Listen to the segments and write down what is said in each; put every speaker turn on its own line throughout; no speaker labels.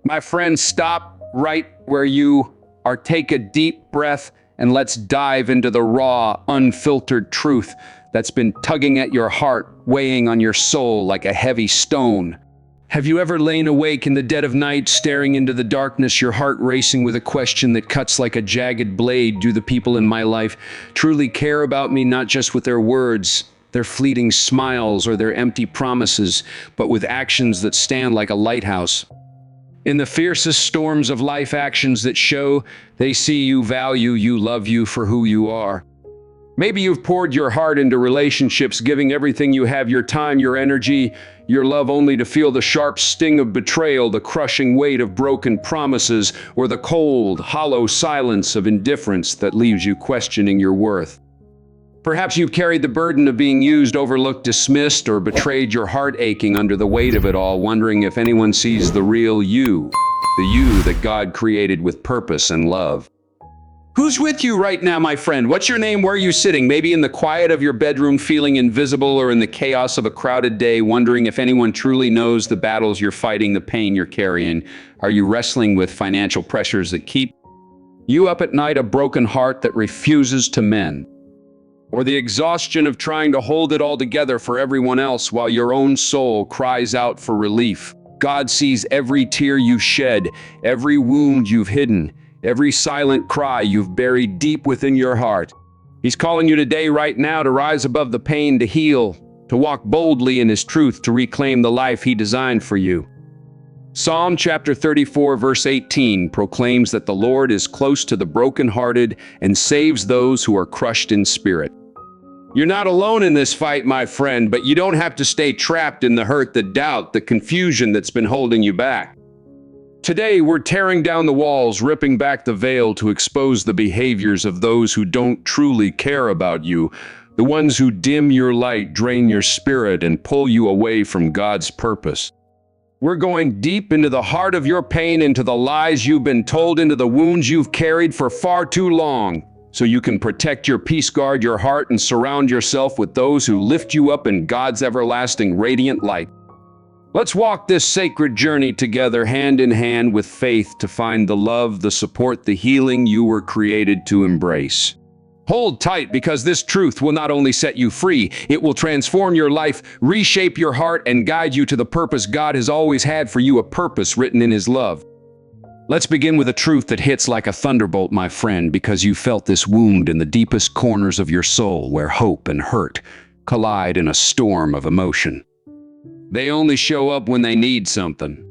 My friend, stop right where you are. Take a deep breath and let's dive into the raw, unfiltered truth that's been tugging at your heart, weighing on your soul like a heavy stone. Have you ever lain awake in the dead of night, staring into the darkness, your heart racing with a question that cuts like a jagged blade? Do the people in my life truly care about me, not just with their words, their fleeting smiles, or their empty promises, but with actions that stand like a lighthouse? In the fiercest storms of life, actions that show they see you, value you, love you for who you are. Maybe you've poured your heart into relationships, giving everything you have, your time, your energy, your love, only to feel the sharp sting of betrayal, the crushing weight of broken promises, or the cold, hollow silence of indifference that leaves you questioning your worth. Perhaps you've carried the burden of being used, overlooked, dismissed, or betrayed, your heart aching under the weight of it all, wondering if anyone sees the real you, the you that God created with purpose and love. Who's with you right now, my friend? What's your name? Where are you sitting? Maybe in the quiet of your bedroom, feeling invisible, or in the chaos of a crowded day, wondering if anyone truly knows the battles you're fighting, the pain you're carrying. Are you wrestling with financial pressures that keep you up at night, a broken heart that refuses to mend? Or the exhaustion of trying to hold it all together for everyone else while your own soul cries out for relief? God sees every tear you shed, every wound you've hidden, every silent cry you've buried deep within your heart. He's calling you today, right now, to rise above the pain, to heal, to walk boldly in His truth, to reclaim the life He designed for you. Psalm chapter 34, verse 18 proclaims that the Lord is close to the brokenhearted and saves those who are crushed in spirit. You're not alone in this fight, my friend, but you don't have to stay trapped in the hurt, the doubt, the confusion that's been holding you back. Today, we're tearing down the walls, ripping back the veil to expose the behaviors of those who don't truly care about you, the ones who dim your light, drain your spirit, and pull you away from God's purpose. We're going deep into the heart of your pain, into the lies you've been told, into the wounds you've carried for far too long, so you can protect your peace, guard your heart, and surround yourself with those who lift you up in God's everlasting radiant light. Let's walk this sacred journey together, hand in hand with faith, to find the love, the support, the healing you were created to embrace. Hold tight, because this truth will not only set you free, it will transform your life, reshape your heart, and guide you to the purpose God has always had for you, a purpose written in His love. Let's begin with a truth that hits like a thunderbolt, my friend, because you felt this wound in the deepest corners of your soul, where hope and hurt collide in a storm of emotion. They only show up when they need something.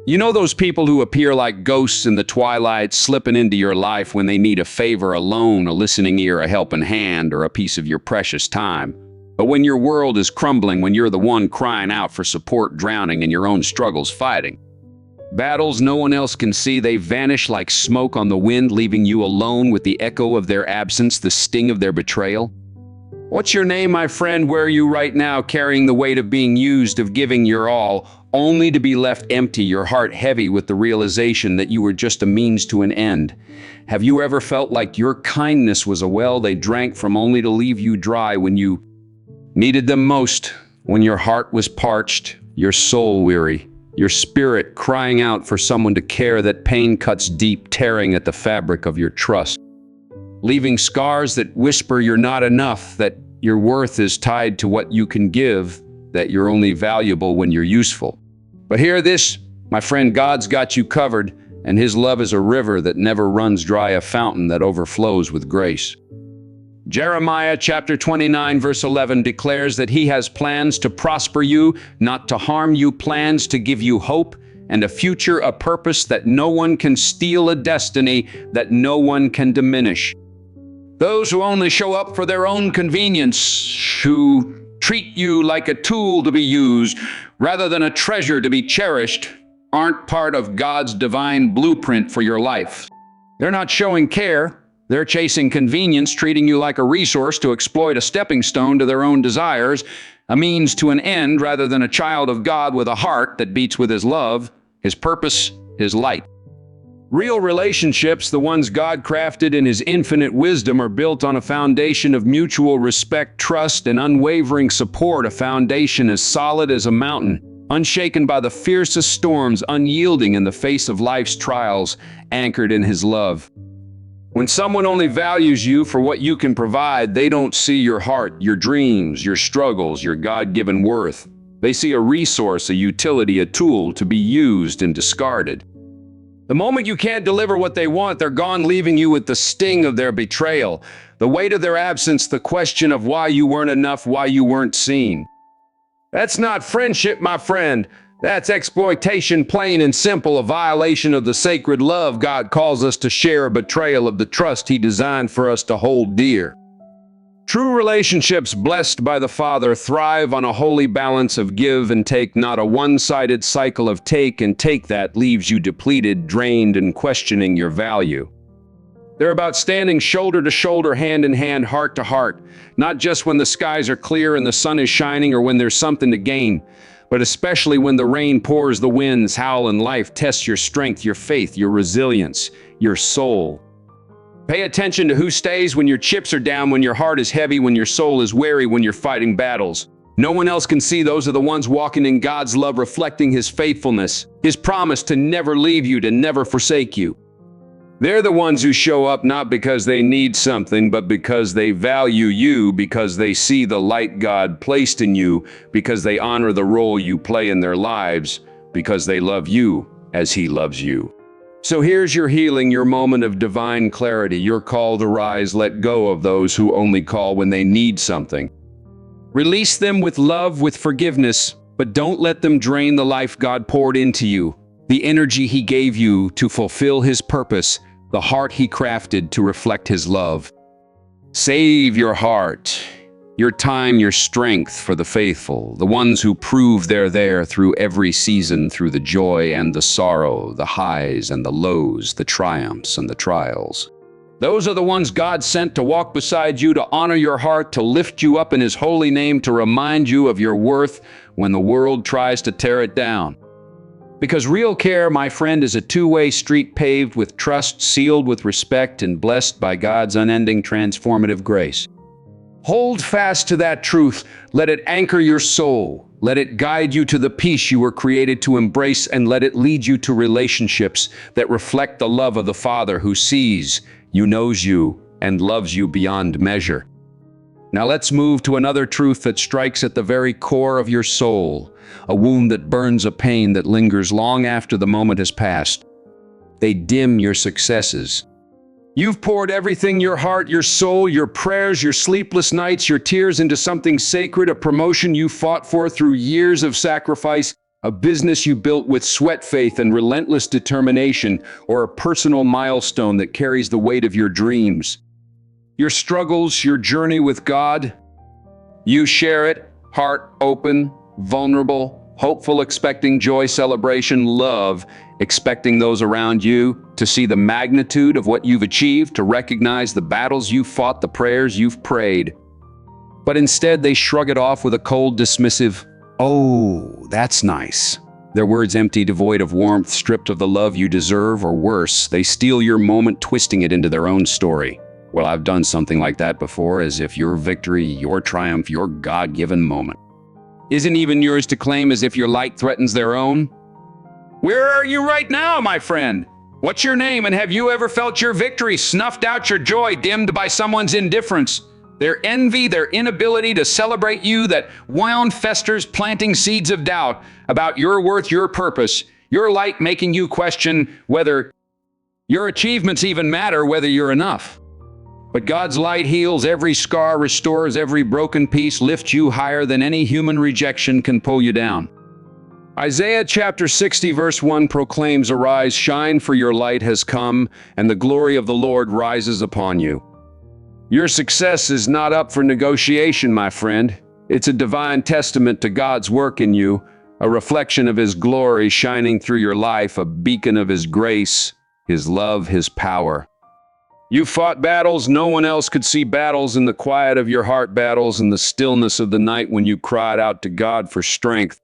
You know those people who appear like ghosts in the twilight, slipping into your life when they need a favor, a loan, a listening ear, a helping hand, or a piece of your precious time. But when your world is crumbling, when you're the one crying out for support, drowning in your own struggles, fighting battles no one else can see, they vanish like smoke on the wind, leaving you alone with the echo of their absence, the sting of their betrayal. What's your name, my friend? Where are you right now, carrying the weight of being used, of giving your all, only to be left empty, your heart heavy with the realization that you were just a means to an end? Have you ever felt like your kindness was a well they drank from, only to leave you dry when you needed them most, when your heart was parched, your soul weary, your spirit crying out for someone to care? That pain cuts deep, tearing at the fabric of your trust, leaving scars that whisper you're not enough, that your worth is tied to what you can give, that you're only valuable when you're useful. But hear this, my friend, God's got you covered, and His love is a river that never runs dry, a fountain that overflows with grace. Jeremiah chapter 29, verse 11 declares that He has plans to prosper you, not to harm you, plans to give you hope and a future, a purpose that no one can steal, a destiny that no one can diminish. Those who only show up for their own convenience, who treat you like a tool to be used rather than a treasure to be cherished, aren't part of God's divine blueprint for your life. They're not showing care. They're chasing convenience, treating you like a resource to exploit, a stepping stone to their own desires, a means to an end, rather than a child of God with a heart that beats with His love, His purpose, His light. Real relationships, the ones God crafted in His infinite wisdom, are built on a foundation of mutual respect, trust, and unwavering support, a foundation as solid as a mountain. unshaken by the fiercest storms, unyielding in the face of life's trials, anchored in his love. When someone only values you for what you can provide, they don't see your heart, your dreams, your struggles, your God-given worth. They see a resource, a utility, a tool to be used and discarded. The moment you can't deliver what they want, they're gone, leaving you with the sting of their betrayal, the weight of their absence, the question of why you weren't enough, why you weren't seen. That's not friendship, my friend. That's exploitation, plain and simple, a violation of the sacred love God calls us to share, a betrayal of the trust He designed for us to hold dear. True relationships blessed by the Father thrive on a holy balance of give and take, not a one-sided cycle of take and take that leaves you depleted, drained, and questioning your value. They're about standing shoulder to shoulder, hand in hand, heart to heart, not just when the skies are clear and the sun is shining or when there's something to gain, but especially when the rain pours, the winds howl, and life tests your strength, your faith, your resilience, your soul. Pay attention to who stays when your chips are down, when your heart is heavy, when your soul is weary, when you're fighting battles. No one else can see. Those are the ones walking in God's love, reflecting His faithfulness, His promise to never leave you, to never forsake you. They're the ones who show up not because they need something, but because they value you, because they see the light God placed in you, because they honor the role you play in their lives, because they love you as He loves you. So here's your healing, your moment of divine clarity, your call to rise. Let go of those who only call when they need something. Release them with love, with forgiveness, but don't let them drain the life God poured into you, the energy He gave you to fulfill His purpose, the heart He crafted to reflect His love. Save your heart, your time, your strength for the faithful, the ones who prove they're there through every season, through the joy and the sorrow, the highs and the lows, the triumphs and the trials. Those are the ones God sent to walk beside you, to honor your heart, to lift you up in His holy name, to remind you of your worth when the world tries to tear it down. Because real care, my friend, is a two-way street paved with trust, sealed with respect, and blessed by God's unending transformative grace. Hold fast to that truth. Let it anchor your soul. Let it guide you to the peace you were created to embrace, and let it lead you to relationships that reflect the love of the Father who sees you, knows you, and loves you beyond measure. Now let's move to another truth that strikes at the very core of your soul, a wound that burns, a pain that lingers long after the moment has passed. They dim your successes. You've poured everything, your heart, your soul, your prayers, your sleepless nights, your tears into something sacred, a promotion you fought for through years of sacrifice, a business you built with sweat, faith, and relentless determination, or a personal milestone that carries the weight of your dreams. Your struggles, your journey with God, you share it, heart open, vulnerable, hopeful, expecting joy, celebration, love, expecting those around you to see the magnitude of what you've achieved, to recognize the battles you've fought, the prayers you've prayed. But instead, they shrug it off with a cold, dismissive, "Oh, that's nice." Their words empty, devoid of warmth, stripped of the love you deserve, or worse, they steal your moment, twisting it into their own story. "Well, I've done something like that before," as if your victory, your triumph, your God-given moment isn't even yours to claim, as if your light threatens their own. Where are you right now, my friend? What's your name, and have you ever felt your victory snuffed out, your joy dimmed by someone's indifference? Their envy, their inability to celebrate you, that wound festers, planting seeds of doubt about your worth, your purpose, your light, making you question whether your achievements even matter, whether you're enough. But God's light heals every scar, restores every broken piece, lifts you higher than any human rejection can pull you down. Isaiah chapter 60 verse 1 proclaims, "Arise, shine, for your light has come, and the glory of the Lord rises upon you." Your success is not up for negotiation, my friend. It's a divine testament to God's work in you, a reflection of His glory shining through your life, a beacon of His grace, His love, His power. You fought battles no one else could see, battles in the quiet of your heart, battles in the stillness of the night when you cried out to God for strength.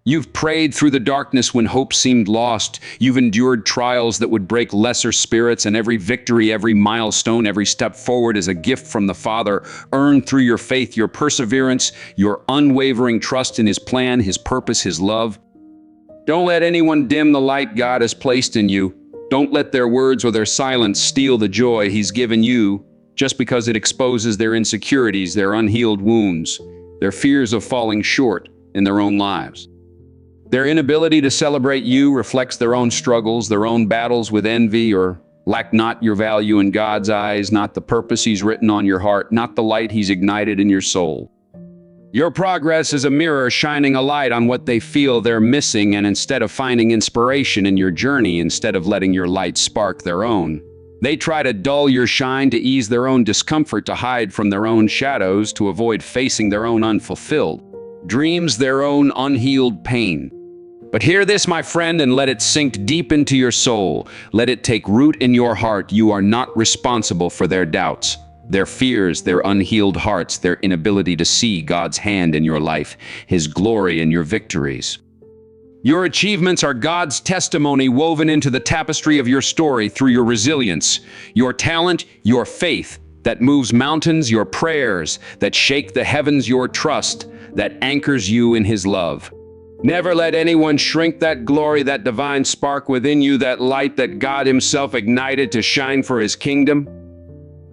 You've prayed through the darkness when hope seemed lost. You've endured trials that would break lesser spirits, and every victory, every milestone, every step forward is a gift from the Father, earned through your faith, your perseverance, your unwavering trust in His plan, His purpose, His love. Don't let anyone dim the light God has placed in you. Don't let their words or their silence steal the joy He's given you, just because it exposes their insecurities, their unhealed wounds, their fears of falling short in their own lives. Their inability to celebrate you reflects their own struggles, their own battles with envy, or lack not your value in God's eyes, not the purpose He's written on your heart, not the light He's ignited in your soul. Your progress is a mirror shining a light on what they feel they're missing, and instead of finding inspiration in your journey, instead of letting your light spark their own, they try to dull your shine, to ease their own discomfort, to hide from their own shadows, to avoid facing their own unfulfilled dreams, their own unhealed pain. But hear this, my friend, and let it sink deep into your soul. Let it take root in your heart. You are not responsible for their doubts, their fears, their unhealed hearts, their inability to see God's hand in your life, His glory in your victories. Your achievements are God's testimony woven into the tapestry of your story through your resilience, your talent, your faith that moves mountains, your prayers that shake the heavens, your trust that anchors you in His love. Never let anyone shrink that glory, that divine spark within you, that light that God Himself ignited to shine for His kingdom.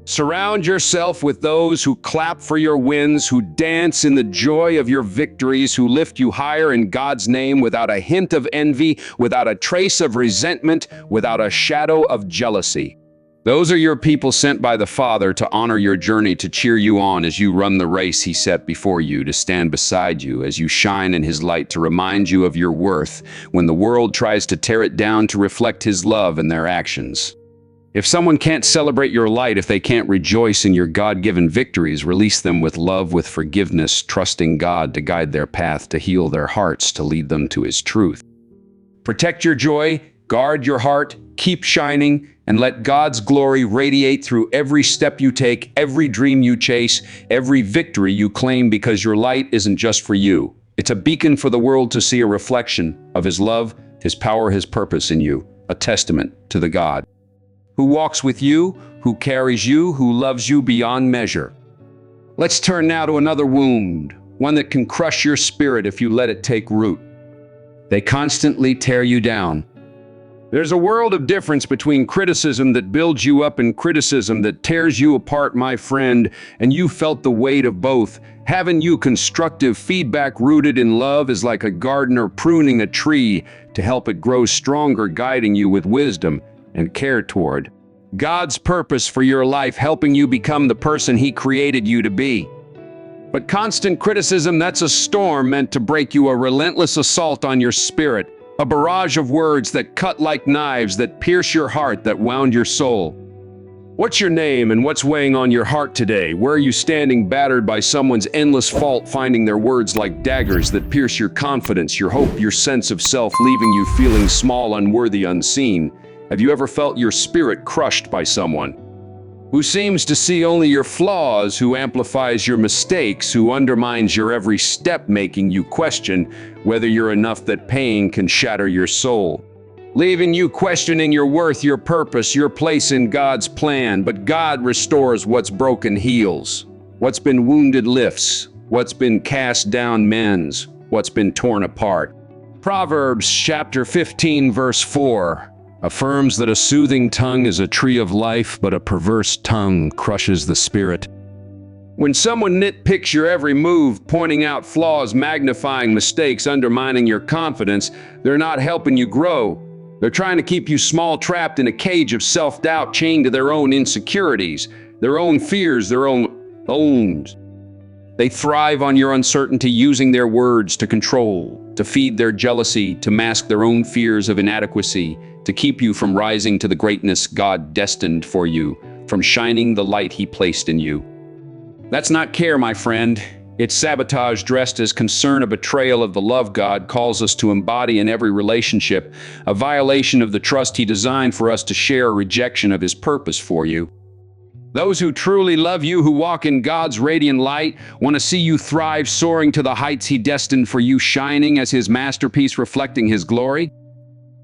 Surround yourself with those who clap for your wins, who dance in the joy of your victories, who lift you higher in God's name without a hint of envy, without a trace of resentment, without a shadow of jealousy. Those are your people sent by the Father to honor your journey, to cheer you on as you run the race He set before you, to stand beside you as you shine in His light, to remind you of your worth when the world tries to tear it down, to reflect His love in their actions. If someone can't celebrate your light, if they can't rejoice in your God-given victories, release them with love, with forgiveness, trusting God to guide their path, to heal their hearts, to lead them to His truth. Protect your joy, guard your heart, keep shining, and let God's glory radiate through every step you take, every dream you chase, every victory you claim, because your light isn't just for you. It's a beacon for the world to see, a reflection of His love, His power, His purpose in you, a testament to the God who walks with you, who carries you, who loves you beyond measure. Let's turn now to another wound, one that can crush your spirit if you let it take root. They constantly tear you down. There's a world of difference between criticism that builds you up and criticism that tears you apart, my friend, and you felt the weight of both. Having you constructive feedback rooted in love is like a gardener pruning a tree to help it grow stronger, guiding you with wisdom and care toward God's purpose for your life, helping you become the person He created you to be. But constant criticism, that's a storm meant to break you, a relentless assault on your spirit, a barrage of words that cut like knives, that pierce your heart, that wound your soul. What's your name and what's weighing on your heart today? Where are you standing, battered by someone's endless fault, finding their words like daggers that pierce your confidence, your hope, your sense of self, leaving you feeling small, unworthy, unseen? Have you ever felt your spirit crushed by someone who seems to see only your flaws, who amplifies your mistakes, who undermines your every step, making you question whether you're enough? That pain can shatter your soul, leaving you questioning your worth, your purpose, your place in God's plan. But God restores what's broken, heals what's been wounded, lifts what's been cast down, mends what's been torn apart. Proverbs chapter 15 verse 4 affirms that a soothing tongue is a tree of life, but a perverse tongue crushes the spirit. When someone nitpicks your every move, pointing out flaws, magnifying mistakes, undermining your confidence, they're not helping you grow. They're trying to keep you small, trapped in a cage of self-doubt, chained to their own insecurities, their own fears, their own owns. They thrive on your uncertainty, using their words to control, to feed their jealousy, to mask their own fears of inadequacy, to keep you from rising to the greatness God destined for you, from shining the light He placed in you. That's not care, my friend. It's sabotage dressed as concern, a betrayal of the love God calls us to embody in every relationship, a violation of the trust He designed for us to share, a rejection of His purpose for you. Those who truly love you, who walk in God's radiant light, want to see you thrive, soaring to the heights He destined for you, shining as His masterpiece, reflecting His glory.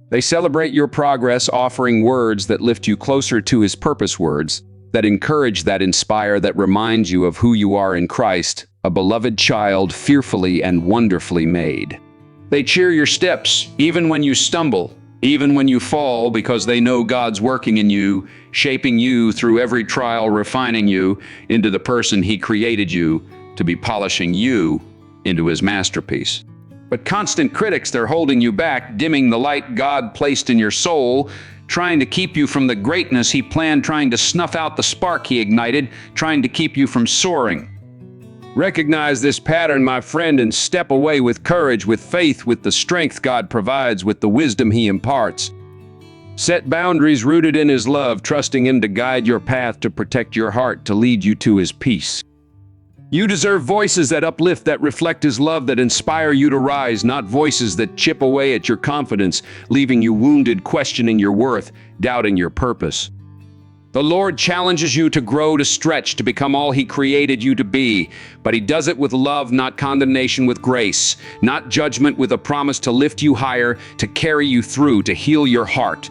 They celebrate your progress, offering words that lift you closer to His purpose, words that encourage, that inspire, that remind you of who you are in Christ, a beloved child, fearfully and wonderfully made. They cheer your steps, even when you stumble, even when you fall, because they know God's working in you, shaping you through every trial, refining you into the person He created you to be, polishing you into His masterpiece. But constant critics, they're holding you back, dimming the light God placed in your soul, trying to keep you from the greatness He planned, trying to snuff out the spark He ignited, trying to keep you from soaring. Recognize this pattern, my friend, and step away with courage, with faith, with the strength God provides, with the wisdom He imparts. Set boundaries rooted in His love, trusting Him to guide your path, to protect your heart, to lead you to His peace. You deserve voices that uplift, that reflect His love, that inspire you to rise, not voices that chip away at your confidence, leaving you wounded, questioning your worth, doubting your purpose. The Lord challenges you to grow, to stretch, to become all He created you to be, but He does it with love, not condemnation, with grace, not judgment, with a promise to lift you higher, to carry you through, to heal your heart.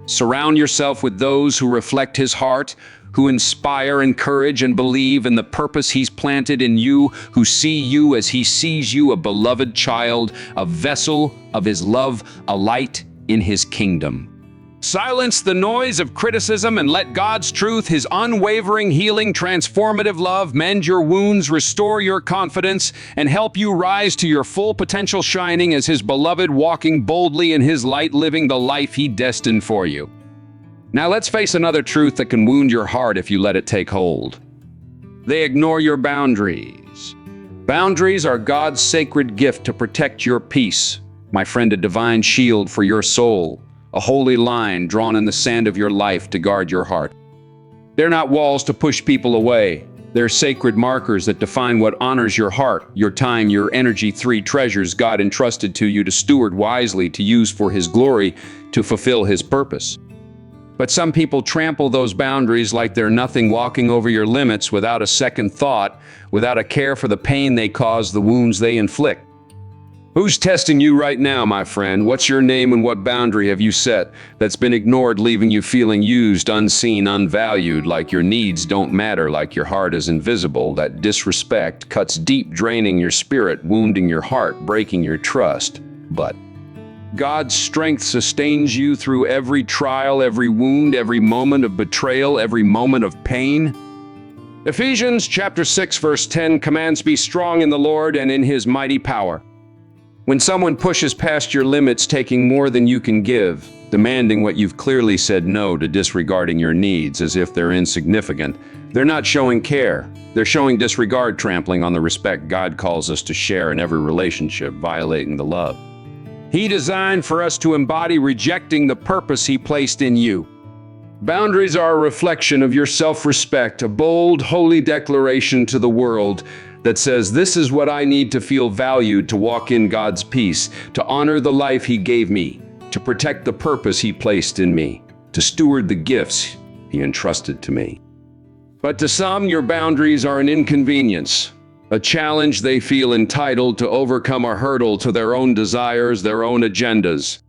Surround yourself with those who reflect His heart, who inspire, encourage, and believe in the purpose He's planted in you, who see you as He sees you, a beloved child, a vessel of His love, a light in His kingdom. Silence the noise of criticism and let God's truth, His unwavering, healing, transformative love, mend your wounds, restore your confidence, and help you rise to your full potential, shining as His beloved, walking boldly in His light, living the life He destined for you. Now let's face another truth that can wound your heart if you let it take hold. They ignore your boundaries. Boundaries are God's sacred gift to protect your peace. My friend, a divine shield for your soul, a holy line drawn in the sand of your life to guard your heart. They're not walls to push people away. They're sacred markers that define what honors your heart, your time, your energy, three treasures God entrusted to you to steward wisely, to use for His glory, to fulfill His purpose. But some people trample those boundaries like they're nothing, walking over your limits without a second thought, without a care for the pain they cause, the wounds they inflict. Who's testing you right now, my friend? What's your name and what boundary have you set that's been ignored, leaving you feeling used, unseen, unvalued, like your needs don't matter, like your heart is invisible? That disrespect cuts deep, draining your spirit, wounding your heart, breaking your trust. But God's strength sustains you through every trial, every wound, every moment of betrayal, every moment of pain. Ephesians chapter 6, verse 10 commands, "Be strong in the Lord and in His mighty power." When someone pushes past your limits, taking more than you can give, demanding what you've clearly said no to, disregarding your needs as if they're insignificant, they're not showing care. They're showing disregard, trampling on the respect God calls us to share in every relationship, violating the love He designed for us to embody, rejecting the purpose He placed in you. Boundaries are a reflection of your self-respect, a bold, holy declaration to the world that says, this is what I need to feel valued, to walk in God's peace, to honor the life He gave me, to protect the purpose He placed in me, to steward the gifts He entrusted to me. But to some, your boundaries are an inconvenience, a challenge they feel entitled to overcome, a hurdle to their own desires, their own agendas.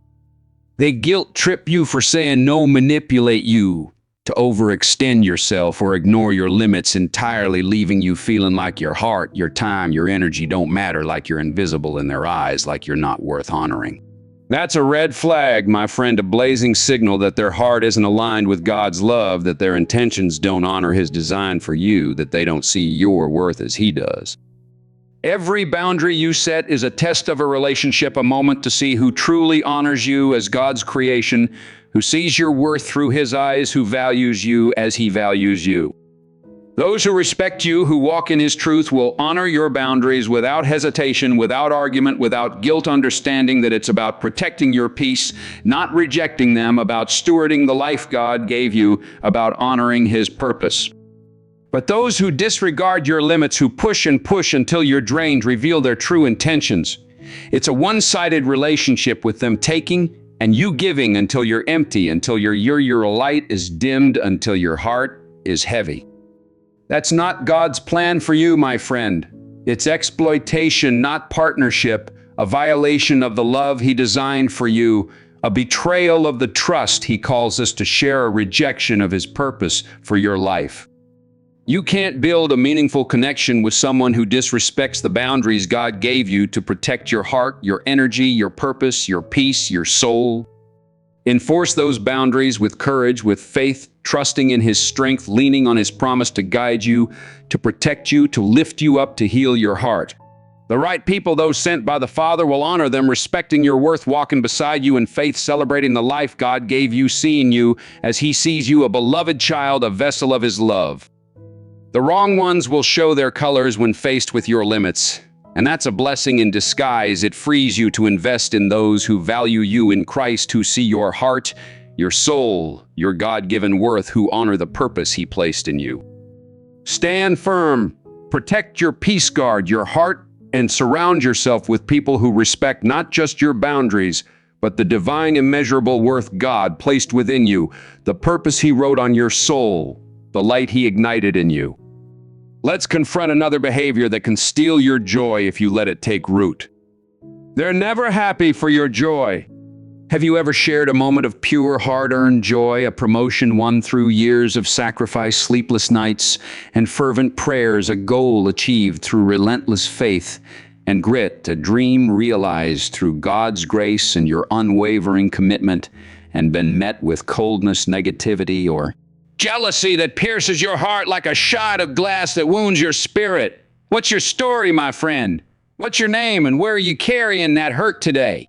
They guilt trip you for saying no, manipulate you to overextend yourself or ignore your limits entirely, leaving you feeling like your heart, your time, your energy don't matter, like you're invisible in their eyes, like you're not worth honoring. That's a red flag, my friend, a blazing signal that their heart isn't aligned with God's love, that their intentions don't honor His design for you, that they don't see your worth as He does. Every boundary you set is a test of a relationship, a moment to see who truly honors you as God's creation, who sees your worth through His eyes, who values you as He values you. Those who respect you, who walk in His truth, will honor your boundaries without hesitation, without argument, without guilt, understanding that it's about protecting your peace, not rejecting them, about stewarding the life God gave you, about honoring His purpose. But those who disregard your limits, who push and push until you're drained, reveal their true intentions. It's a one-sided relationship, with them taking and you giving until you're empty, until your light is dimmed, until your heart is heavy. That's not God's plan for you, my friend. It's exploitation, not partnership, a violation of the love He designed for you, a betrayal of the trust He calls us to share, a rejection of His purpose for your life. You can't build a meaningful connection with someone who disrespects the boundaries God gave you to protect your heart, your energy, your purpose, your peace, your soul. Enforce those boundaries with courage, with faith, trusting in His strength, leaning on His promise to guide you, to protect you, to lift you up, to heal your heart. The right people, those sent by the Father, will honor them, respecting your worth, walking beside you in faith, celebrating the life God gave you, seeing you as He sees you, a beloved child, a vessel of His love. The wrong ones will show their colors when faced with your limits, and that's a blessing in disguise. It frees you to invest in those who value you in Christ, who see your heart, your soul, your God-given worth, who honor the purpose He placed in you. Stand firm, protect your peace guard, your heart, and surround yourself with people who respect not just your boundaries, but the divine, immeasurable worth God placed within you, the purpose He wrote on your soul, the light He ignited in you. Let's confront another behavior that can steal your joy if you let it take root. They're never happy for your joy. Have you ever shared a moment of pure, hard-earned joy, a promotion won through years of sacrifice, sleepless nights, and fervent prayers, a goal achieved through relentless faith and grit, a dream realized through God's grace and your unwavering commitment, and been met with coldness, negativity, or jealousy that pierces your heart like a shot of glass that wounds your spirit? What's your story, my friend? What's your name, and where are you carrying that hurt today?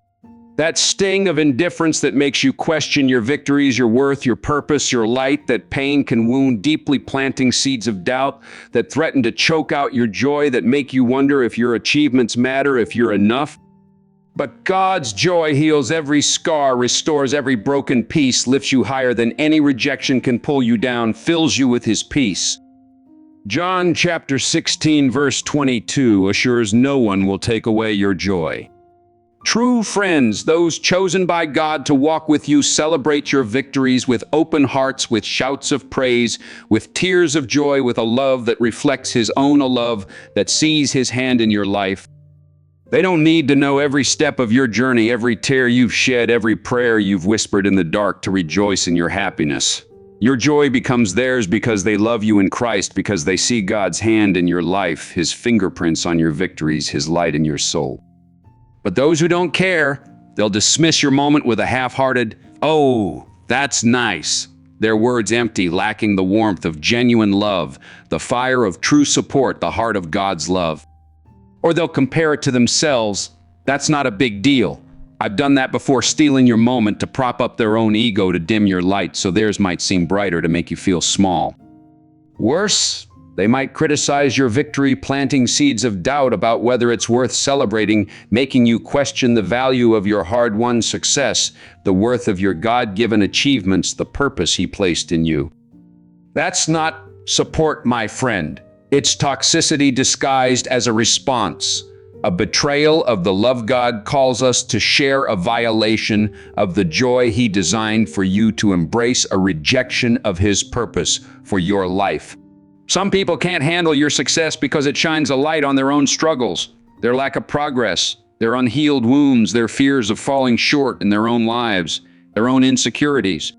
That sting of indifference that makes you question your victories, your worth, your purpose, your light. That pain can wound deeply, planting seeds of doubt that threaten to choke out your joy, that make you wonder if your achievements matter, if you're enough. But God's joy heals every scar, restores every broken piece, lifts you higher than any rejection can pull you down, fills you with His peace. John chapter 16, verse 22 assures no one will take away your joy. True friends, those chosen by God to walk with you, celebrate your victories with open hearts, with shouts of praise, with tears of joy, with a love that reflects His own, a love that sees His hand in your life. They don't need to know every step of your journey, every tear you've shed, every prayer you've whispered in the dark to rejoice in your happiness. Your joy becomes theirs because they love you in Christ, because they see God's hand in your life, His fingerprints on your victories, His light in your soul. But those who don't care, they'll dismiss your moment with a half-hearted, "Oh, that's nice." Their words empty, lacking the warmth of genuine love, the fire of true support, the heart of God's love. Or they'll compare it to themselves. "That's not a big deal. I've done that before," stealing your moment to prop up their own ego, to dim your light so theirs might seem brighter, to make you feel small. Worse, they might criticize your victory, planting seeds of doubt about whether it's worth celebrating, making you question the value of your hard-won success, the worth of your God-given achievements, the purpose He placed in you. That's not support, my friend. It's toxicity disguised as a response, a betrayal of the love God calls us to share, a violation of the joy He designed for you to embrace, a rejection of His purpose for your life. Some people can't handle your success because it shines a light on their own struggles, their lack of progress, their unhealed wounds, their fears of falling short in their own lives, their own insecurities.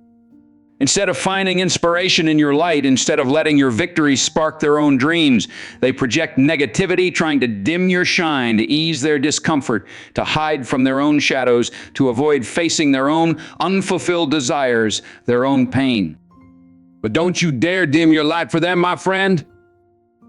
Instead of finding inspiration in your light, instead of letting your victories spark their own dreams, they project negativity, trying to dim your shine, to ease their discomfort, to hide from their own shadows, to avoid facing their own unfulfilled desires, their own pain. But don't you dare dim your light for them, my friend.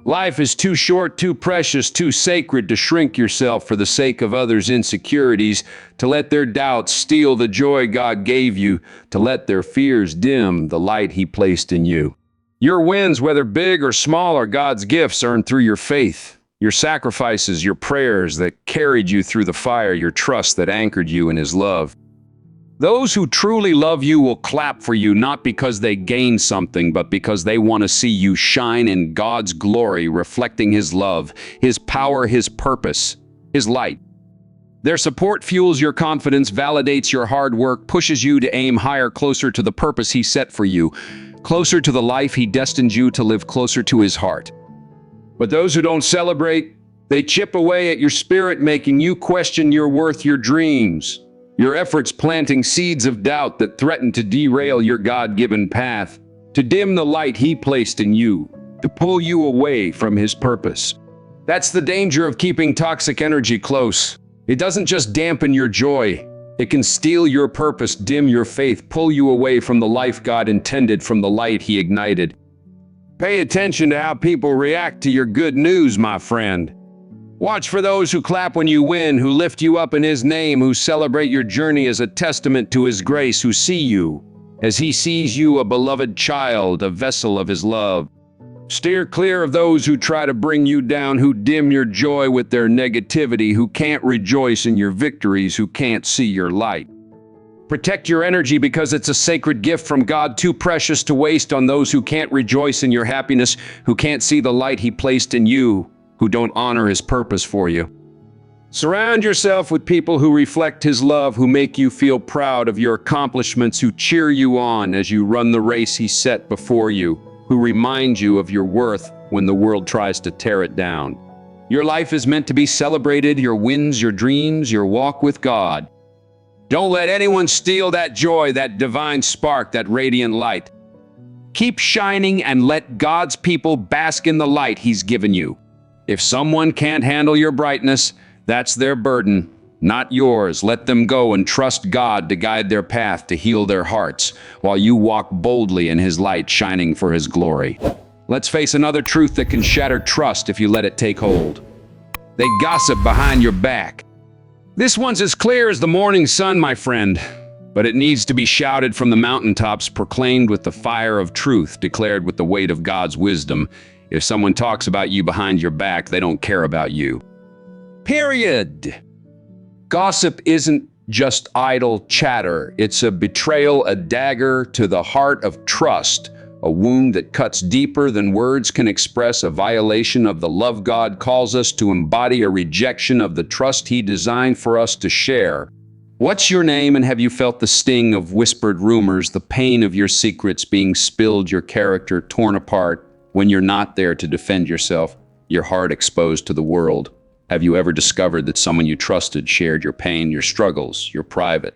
Life is too short, too precious, too sacred to shrink yourself for the sake of others' insecurities, to let their doubts steal the joy God gave you, to let their fears dim the light He placed in you. Your wins, whether big or small, are God's gifts earned through your faith, your sacrifices, your prayers that carried you through the fire, your trust that anchored you in His love. Those who truly love you will clap for you, not because they gained something, but because they want to see you shine in God's glory, reflecting His love, His power, His purpose, His light. Their support fuels your confidence, validates your hard work, pushes you to aim higher, closer to the purpose He set for you. closer to the life he destined you to live, closer to his heart. But those who don't celebrate, they chip away at your spirit, making you question your worth, your dreams, your efforts, planting seeds of doubt that threaten to derail your God-given path, to dim the light he placed in you, to pull you away from his purpose. That's the danger of keeping toxic energy close. It doesn't just dampen your joy. It can steal your purpose, dim your faith, pull you away from the life God intended, from the light he ignited. Pay attention to how people react to your good news, my friend. Watch for those who clap when you win, who lift you up in his name, who celebrate your journey as a testament to his grace, who see you as he sees you, a beloved child, a vessel of his love. Steer clear of those who try to bring you down, who dim your joy with their negativity, who can't rejoice in your victories, who can't see your light. Protect your energy because it's a sacred gift from God, too precious to waste on those who can't rejoice in your happiness, who can't see the light he placed in you, who don't honor his purpose for you. Surround yourself with people who reflect his love, who make you feel proud of your accomplishments, who cheer you on as you run the race he set before you, who remind you of your worth when the world tries to tear it down. Your life is meant to be celebrated, your wins, your dreams, your walk with God. Don't let anyone steal that joy, that divine spark, that radiant light. Keep shining and let God's people bask in the light he's given you. If someone can't handle your brightness, that's their burden, not yours. Let them go and trust God to guide their path, to heal their hearts, while you walk boldly in his light, shining for his glory. Let's face another truth that can shatter trust if you let it take hold. They gossip behind your back. This one's as clear as the morning sun, my friend, but it needs to be shouted from the mountaintops, proclaimed with the fire of truth, declared with the weight of God's wisdom. If someone talks about you behind your back, they don't care about you. Period. Gossip isn't just idle chatter. It's a betrayal, a dagger to the heart of trust, a wound that cuts deeper than words can express, a violation of the love God calls us to embody, a rejection of the trust he designed for us to share. What's your name, and have you felt the sting of whispered rumors, the pain of your secrets being spilled, your character torn apart? When you're not there to defend yourself, your heart exposed to the world? Have you ever discovered that someone you trusted shared your pain, your struggles, your private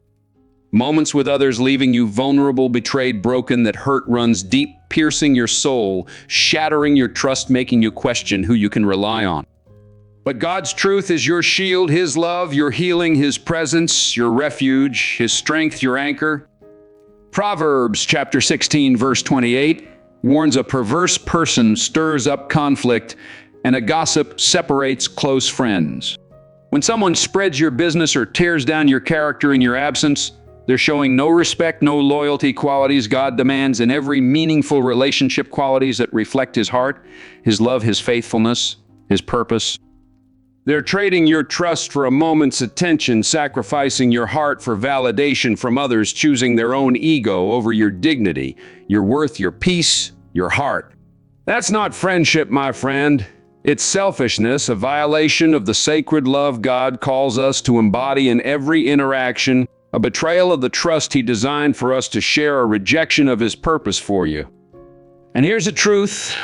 moments with others, leaving you vulnerable, betrayed, broken, that hurt runs deep, piercing your soul, shattering your trust, making you question who you can rely on? But God's truth is your shield, his love, your healing, his presence, your refuge, his strength, your anchor. Proverbs chapter 16, verse 28 warns a perverse person stirs up conflict, and a gossip separates close friends. When someone spreads your business or tears down your character in your absence, they're showing no respect, no loyalty, qualities God demands in every meaningful relationship, qualities that reflect his heart, his love, his faithfulness, his purpose. They're trading your trust for a moment's attention, sacrificing your heart for validation from others, choosing their own ego over your dignity, your worth, your peace, your heart. That's not friendship, my friend. It's selfishness, a violation of the sacred love God calls us to embody in every interaction, a betrayal of the trust he designed for us to share, a rejection of his purpose for you. And here's the truth.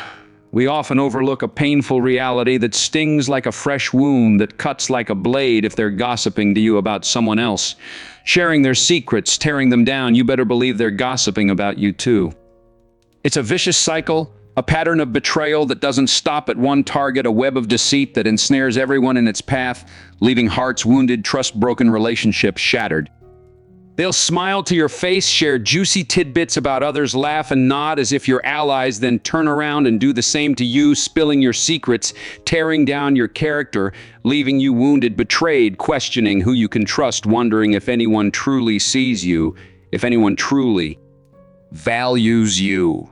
We often overlook a painful reality that stings like a fresh wound, that cuts like a blade. If they're gossiping to you about someone else, sharing their secrets, tearing them down, you better believe they're gossiping about you too. It's a vicious cycle, a pattern of betrayal that doesn't stop at one target, a web of deceit that ensnares everyone in its path, leaving hearts wounded, trust broken, relationships shattered. They'll smile to your face, share juicy tidbits about others, laugh and nod as if you're allies, then turn around and do the same to you, spilling your secrets, tearing down your character, leaving you wounded, betrayed, questioning who you can trust, wondering if anyone truly sees you, if anyone truly values you.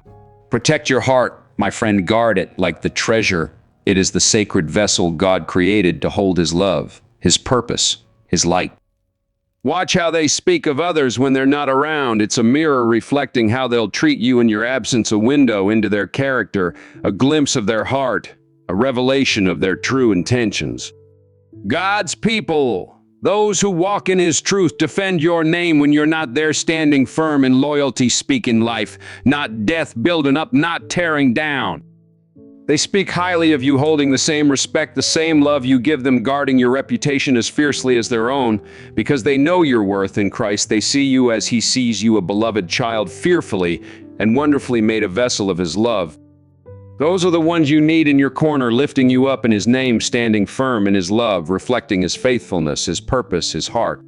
Protect your heart, my friend. Guard it like the treasure. It is the sacred vessel God created to hold his love, his purpose, his light. Watch how they speak of others when they're not around. It's a mirror reflecting how they'll treat you in your absence, a window into their character, a glimpse of their heart, a revelation of their true intentions. God's people, Those who walk in his truth defend your name when you're not there, standing firm in loyalty, speaking life, not death, building up, not tearing down. They speak highly of you, holding the same respect, the same love you give them, guarding your reputation as fiercely as their own, because they know your worth in Christ. They see you as he sees you, a beloved child, fearfully and wonderfully made a vessel of his love. Those are the ones you need in your corner, lifting you up in his name, standing firm in his love, reflecting his faithfulness, his purpose, his heart.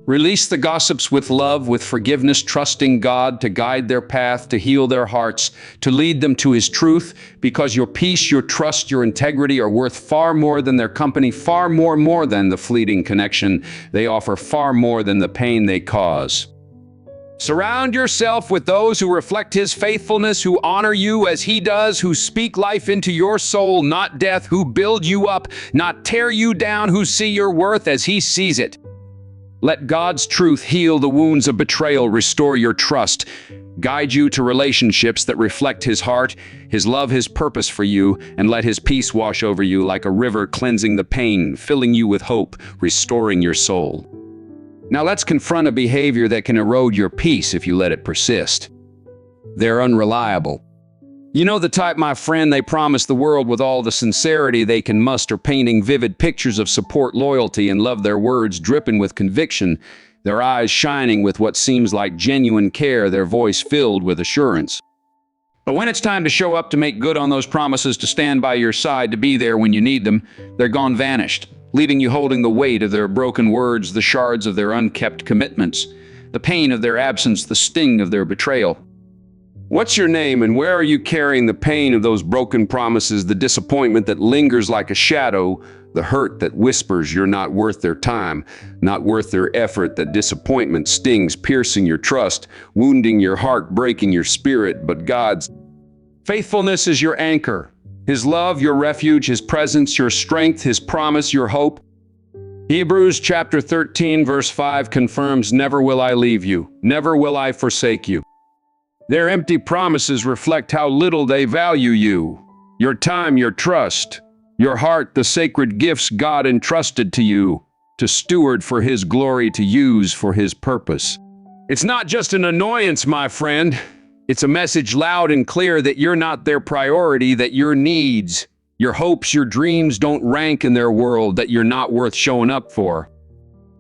Release the gossips with love, with forgiveness, trusting God to guide their path, to heal their hearts, to lead them to his truth, because your peace, your trust, your integrity are worth far more than their company, far more than the fleeting connection they offer, far more than the pain they cause. Surround yourself with those who reflect his faithfulness, who honor you as he does, who speak life into your soul, not death, who build you up, not tear you down, who see your worth as he sees it. Let God's truth heal the wounds of betrayal, restore your trust, guide you to relationships that reflect his heart, his love, his purpose for you, and let his peace wash over you like a river, cleansing the pain, filling you with hope, restoring your soul. Now let's confront a behavior that can erode your peace if you let it persist. They're unreliable. You know the type, my friend, they promise the world with all the sincerity they can muster, painting vivid pictures of support, loyalty, and love, their words dripping with conviction, their eyes shining with what seems like genuine care, their voice filled with assurance. But when it's time to show up, to make good on those promises, to stand by your side, to be there when you need them, they're gone, vanished, leaving you holding the weight of their broken words, the shards of their unkept commitments, the pain of their absence, the sting of their betrayal. What's your name, and where are you carrying the pain of those broken promises, the disappointment that lingers like a shadow, the hurt that whispers you're not worth their time, not worth their effort? That disappointment stings, piercing your trust, wounding your heart, breaking your spirit. But God's faithfulness is your anchor, his love, your refuge, his presence, your strength, his promise, your hope. Hebrews chapter 13, verse 5 confirms, never will I leave you, never will I forsake you. Their empty promises reflect how little they value you, your time, your trust, your heart, the sacred gifts God entrusted to you, to steward for his glory, to use for his purpose. It's not just an annoyance, my friend. It's a message loud and clear that you're not their priority, that your needs, your hopes, your dreams don't rank in their world, that you're not worth showing up for.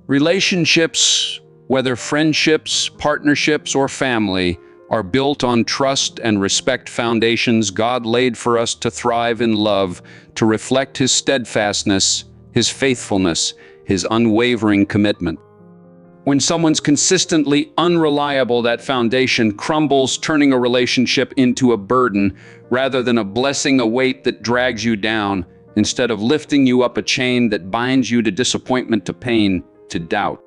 Relationships, whether friendships, partnerships, or family, are built on trust and respect, foundations God laid for us to thrive in love, to reflect his steadfastness, his faithfulness, his unwavering commitment. When someone's consistently unreliable, that foundation crumbles, turning a relationship into a burden rather than a blessing, a weight that drags you down, instead of lifting you up, a chain that binds you to disappointment, to pain, to doubt.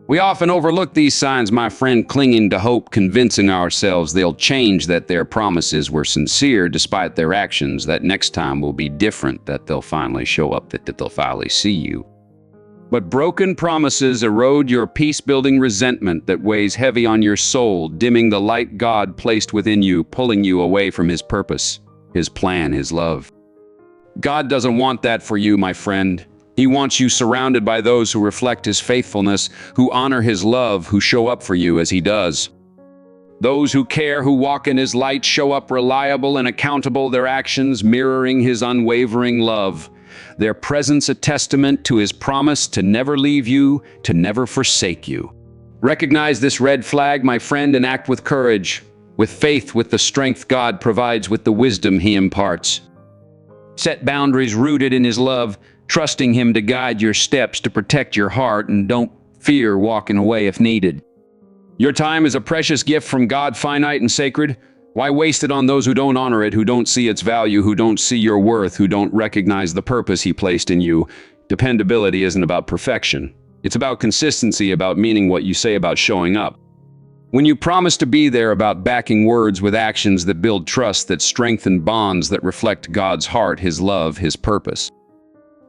We often overlook these signs, my friend, clinging to hope, convincing ourselves they'll change, that their promises were sincere despite their actions, that next time will be different, that they'll finally show up, that they'll finally see you. But broken promises erode your peace-building resentment that weighs heavy on your soul, dimming the light God placed within you, pulling you away from his purpose, his plan, his love. God doesn't want that for you, my friend. He wants you surrounded by those who reflect his faithfulness, who honor his love, who show up for you as he does. Those who care, who walk in his light, show up reliable and accountable, their actions mirroring his unwavering love. Their presence a testament to his promise to never leave you, to never forsake you. Recognize this red flag, my friend, and act with courage, with faith, with the strength God provides, with the wisdom he imparts. Set boundaries rooted in his love, trusting him to guide your steps, to protect your heart, and don't fear walking away if needed. Your time is a precious gift from God, finite and sacred. Why waste it on those who don't honor it, who don't see its value, who don't see your worth, who don't recognize the purpose he placed in you? Dependability isn't about perfection. It's about consistency, about meaning what you say, about showing up. When you promise to be there, about backing words with actions that build trust, that strengthen bonds, that reflect God's heart, his love, his purpose.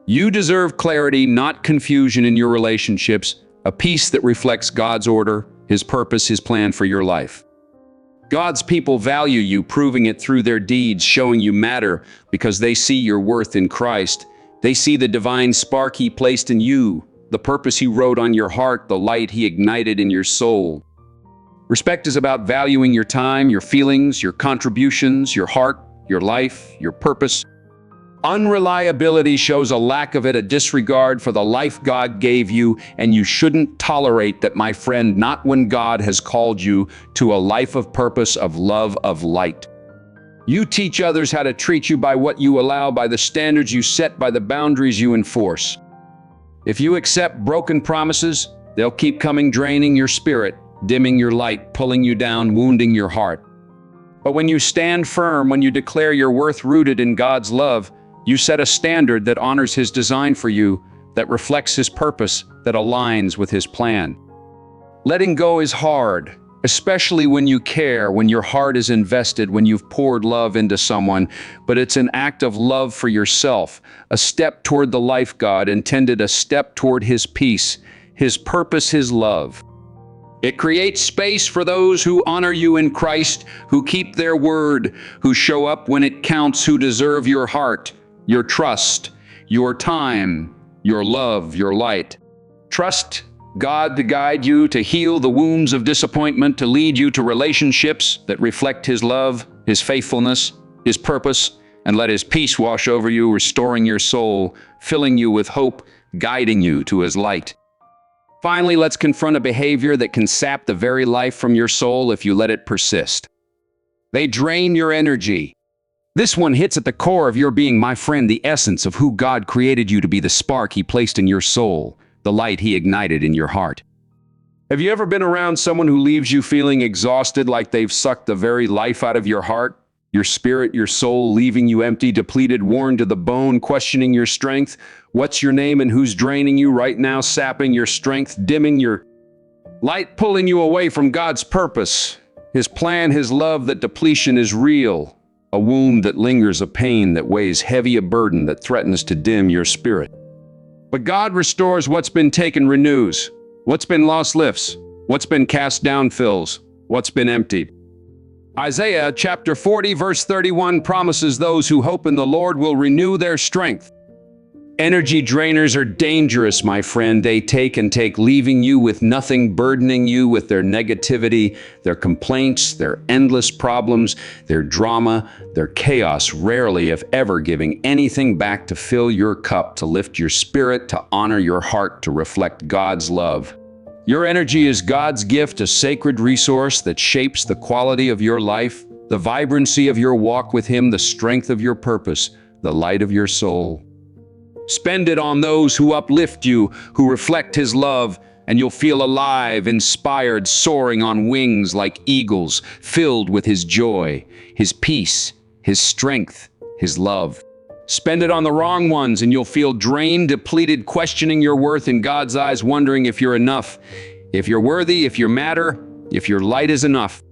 You deserve clarity, not confusion in your relationships, a peace that reflects God's order, his purpose, his plan for your life. God's people value you, proving it through their deeds, showing you matter because they see your worth in Christ. They see the divine spark he placed in you, the purpose he wrote on your heart, the light he ignited in your soul. Respect is about valuing your time, your feelings, your contributions, your heart, your life, your purpose. Unreliability shows a lack of it, a disregard for the life God gave you, and you shouldn't tolerate that, my friend, not when God has called you to a life of purpose, of love, of light. You teach others how to treat you by what you allow, by the standards you set, by the boundaries you enforce. If you accept broken promises, they'll keep coming, draining your spirit, dimming your light, pulling you down, wounding your heart. But when you stand firm, when you declare your worth rooted in God's love, you set a standard that honors His design for you, that reflects His purpose, that aligns with His plan. Letting go is hard, especially when you care, when your heart is invested, when you've poured love into someone, but it's an act of love for yourself, a step toward the life God intended, a step toward His peace, His purpose, His love. It creates space for those who honor you in Christ, who keep their word, who show up when it counts, who deserve your heart, your trust, your time, your love, your light. Trust God to guide you, to heal the wounds of disappointment, to lead you to relationships that reflect His love, His faithfulness, His purpose, and let His peace wash over you, restoring your soul, filling you with hope, guiding you to His light. Finally, let's confront a behavior that can sap the very life from your soul if you let it persist. They drain your energy. This one hits at the core of your being, my friend, the essence of who God created you to be, the spark He placed in your soul, the light He ignited in your heart. Have you ever been around someone who leaves you feeling exhausted, like they've sucked the very life out of your heart, your spirit, your soul, leaving you empty, depleted, worn to the bone, questioning your strength? What's your name and who's draining you right now, sapping your strength, dimming your light, pulling you away from God's purpose, His plan, His love? That depletion is real. A wound that lingers, a pain that weighs heavy, a burden that threatens to dim your spirit. But God restores what's been taken, renews. What's been lost lifts. What's been cast down fills. What's been emptied. Isaiah chapter 40 verse 31 promises those who hope in the Lord will renew their strength. Energy drainers are dangerous, my friend. They take and take, leaving you with nothing, burdening you with their negativity, their complaints, their endless problems, their drama, their chaos, rarely, if ever, giving anything back to fill your cup, to lift your spirit, to honor your heart, to reflect God's love. Your energy is God's gift, a sacred resource that shapes the quality of your life, the vibrancy of your walk with Him, the strength of your purpose, the light of your soul. Spend it on those who uplift you, who reflect His love, and you'll feel alive, inspired, soaring on wings like eagles, filled with His joy, His peace, His strength, His love. Spend it on the wrong ones, and you'll feel drained, depleted, questioning your worth in God's eyes, wondering if you're enough, if you're worthy, if you matter, if your light is enough.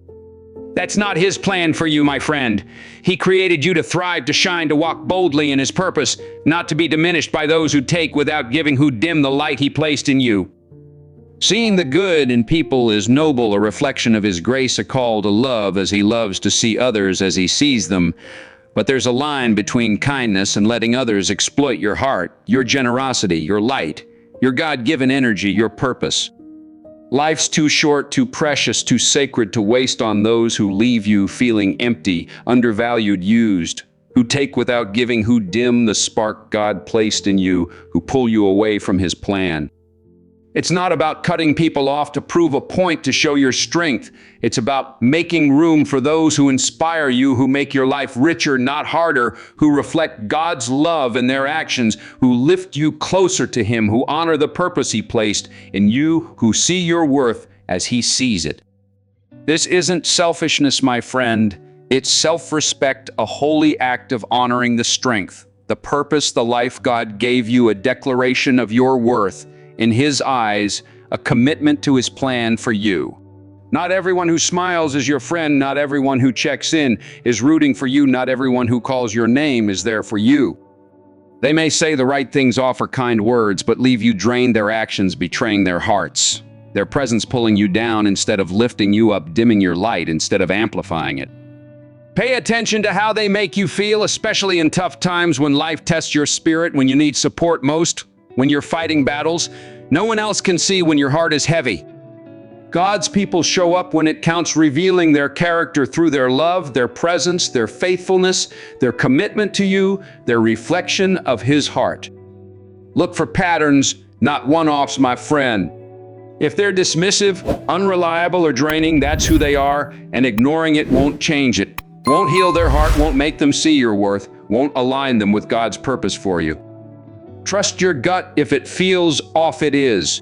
That's not His plan for you, my friend. He created you to thrive, to shine, to walk boldly in His purpose, not to be diminished by those who take without giving, who dim the light He placed in you. Seeing the good in people is noble, a reflection of His grace, a call to love as He loves to see others as He sees them. But there's a line between kindness and letting others exploit your heart, your generosity, your light, your God-given energy, your purpose. Life's too short, too precious, too sacred to waste on those who leave you feeling empty, undervalued, used, who take without giving, who dim the spark God placed in you, who pull you away from His plan. It's not about cutting people off to prove a point, to show your strength. It's about making room for those who inspire you, who make your life richer, not harder, who reflect God's love in their actions, who lift you closer to Him, who honor the purpose He placed in you, who see your worth as He sees it. This isn't selfishness, my friend. It's self-respect, a holy act of honoring the strength, the purpose, the life God gave you, a declaration of your worth. In His eyes, a commitment to His plan for you. Not everyone who smiles is your friend. Not everyone who checks in is rooting for you. Not everyone who calls your name is there for you. They may say the right things, offer kind words, but leave you drained, their actions betraying their hearts. Their presence pulling you down instead of lifting you up, dimming your light instead of amplifying it. Pay attention to how they make you feel, especially in tough times when life tests your spirit, when you need support most. When you're fighting battles, No one else can see when your heart is heavy. God's people show up when it counts, revealing their character through their love, their presence, their faithfulness, their commitment to you, their reflection of His heart. Look for patterns, not one-offs, my friend. If they're dismissive, unreliable, or draining, that's who they are, and ignoring it won't change it. Won't heal their heart, won't make them see your worth, won't align them with God's purpose for you. Trust your gut. If it feels off, it is.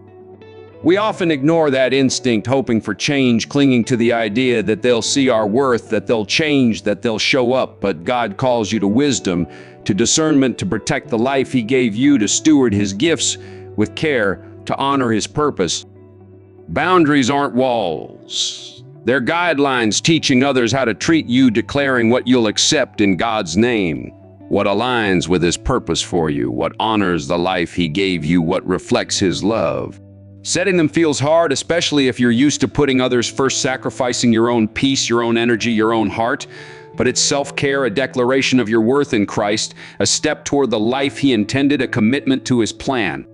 We often ignore that instinct, hoping for change, clinging to the idea that they'll see our worth, that they'll change, that they'll show up. But God calls you to wisdom, to discernment, to protect the life He gave you, to steward His gifts with care, to honor His purpose. Boundaries aren't walls. They're guidelines teaching others how to treat you, declaring what you'll accept in God's name, what aligns with His purpose for you, what honors the life He gave you, what reflects His love. Setting them feels hard, especially if you're used to putting others first, sacrificing your own peace, your own energy, your own heart. But it's self-care, a declaration of your worth in Christ, a step toward the life He intended, a commitment to His plan.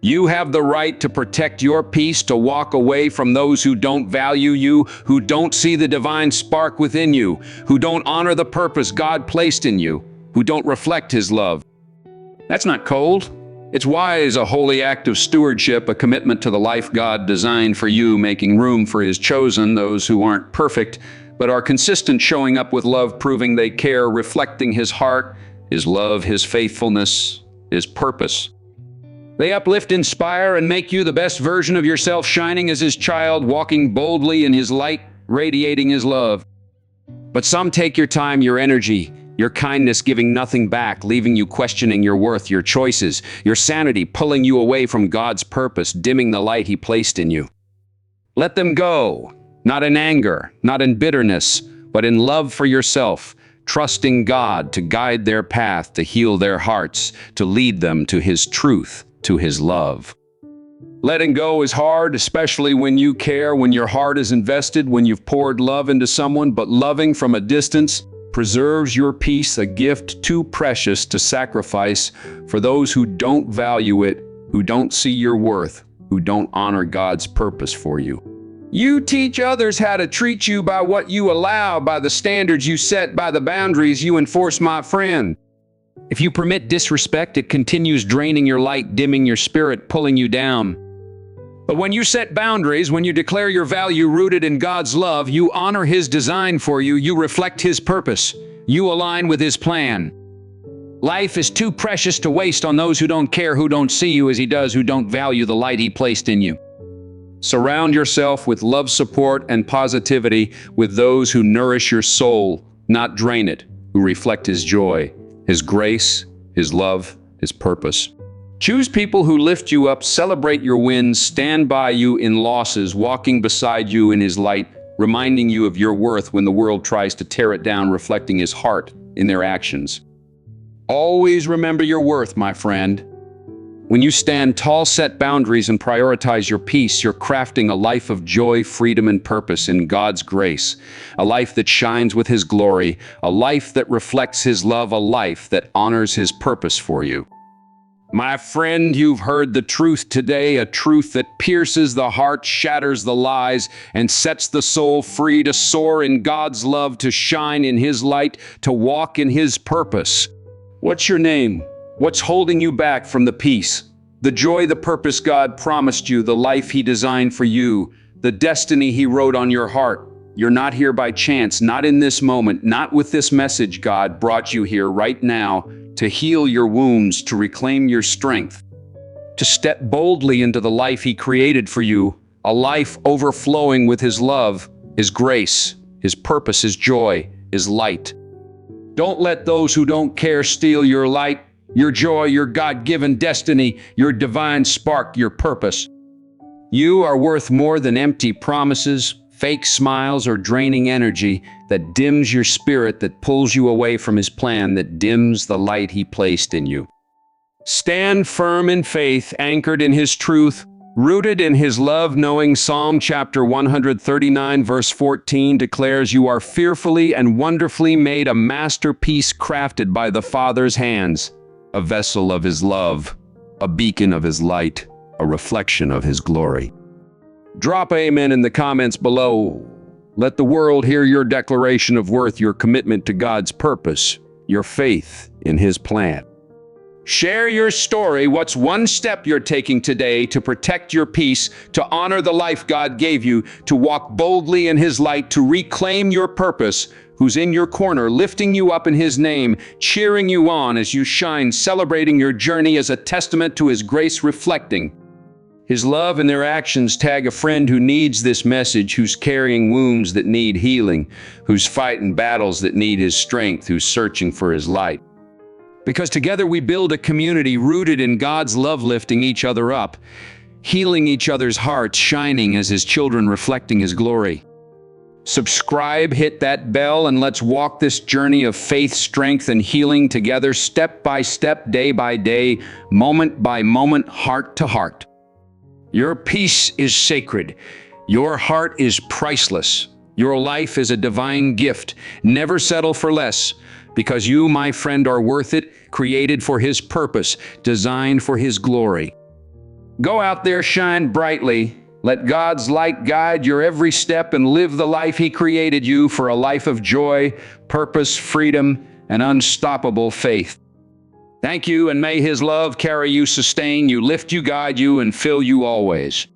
You have the right to protect your peace, to walk away from those who don't value you, who don't see the divine spark within you, who don't honor the purpose God placed in you, who don't reflect His love. That's not cold. It's wise, a holy act of stewardship, a commitment to the life God designed for you, making room for His chosen, those who aren't perfect, but are consistent, showing up with love, proving they care, reflecting His heart, His love, His faithfulness, His purpose. They uplift, inspire, and make you the best version of yourself, shining as His child, walking boldly in His light, radiating His love. But some take your time, your energy, your kindness, giving nothing back, leaving you questioning your worth, your choices, your sanity, pulling you away from God's purpose, dimming the light He placed in you. Let them go, not in anger, not in bitterness, but in love for yourself, trusting God to guide their path, to heal their hearts, to lead them to His truth, to His love. Letting go is hard, especially when you care, when your heart is invested, when you've poured love into someone, but loving from a distance preserves your peace, a gift too precious to sacrifice for those who don't value it, who don't see your worth, who don't honor God's purpose for you. You teach others how to treat you by what you allow, by the standards you set, by the boundaries you enforce, my friend. If you permit disrespect, it continues draining your light, dimming your spirit, pulling you down. But when you set boundaries, when you declare your value rooted in God's love, you honor His design for you, you reflect His purpose, you align with His plan. Life is too precious to waste on those who don't care, who don't see you as He does, who don't value the light He placed in you. Surround yourself with love, support, and positivity, with those who nourish your soul, not drain it, who reflect His joy, His grace, His love, His purpose. Choose people who lift you up, celebrate your wins, stand by you in losses, walking beside you in His light, reminding you of your worth when the world tries to tear it down, reflecting His heart in their actions. Always remember your worth, my friend. When you stand tall, set boundaries, and prioritize your peace, you're crafting a life of joy, freedom, and purpose in God's grace. A life that shines with His glory, a life that reflects His love, a life that honors His purpose for you. My friend, you've heard the truth today, a truth that pierces the heart, shatters the lies, and sets the soul free to soar in God's love, to shine in His light, to walk in His purpose. What's your name? What's holding you back from the peace, the joy, the purpose God promised you, the life He designed for you, the destiny He wrote on your heart? You're not here by chance, not in this moment, not with this message. God brought you here right now to heal your wounds, to reclaim your strength, to step boldly into the life He created for you, a life overflowing with His love, His grace, His purpose, His joy, His light. Don't let those who don't care steal your light, your joy, your God-given destiny, your divine spark, your purpose. You are worth more than empty promises, fake smiles, or draining energy that dims your spirit, that pulls you away from His plan, that dims the light He placed in you. Stand firm in faith, anchored in His truth, rooted in His love, knowing Psalm chapter 139 verse 14 declares, "You are fearfully and wonderfully made, a masterpiece crafted by the Father's hands, a vessel of His love, a beacon of His light, a reflection of His glory. Drop amen in the comments below. Let the world hear your declaration of worth, your commitment to God's purpose, your faith in His plan. Share your story. What's one step you're taking today to protect your peace, to honor the life God gave you, to walk boldly in His light, to reclaim your purpose? Who's in your corner, lifting you up in His name, cheering you on as you shine, celebrating your journey as a testament to His grace, reflecting His love in their actions. Tag a friend who needs this message, who's carrying wounds that need healing, who's fighting battles that need His strength, who's searching for His light. Because together we build a community rooted in God's love, lifting each other up, healing each other's hearts, shining as His children, reflecting His glory. Subscribe, hit that bell, and let's walk this journey of faith, strength, and healing together, step by step, day by day, moment by moment, heart to heart. Your peace is sacred. Your heart is priceless. Your life is a divine gift. Never settle for less, because you, my friend, are worth it, created for His purpose, designed for His glory. Go out there, shine brightly. Let God's light guide your every step and live the life He created you for, a life of joy, purpose, freedom, and unstoppable faith. Thank you, and may His love carry you, sustain you, lift you, guide you, and fill you always.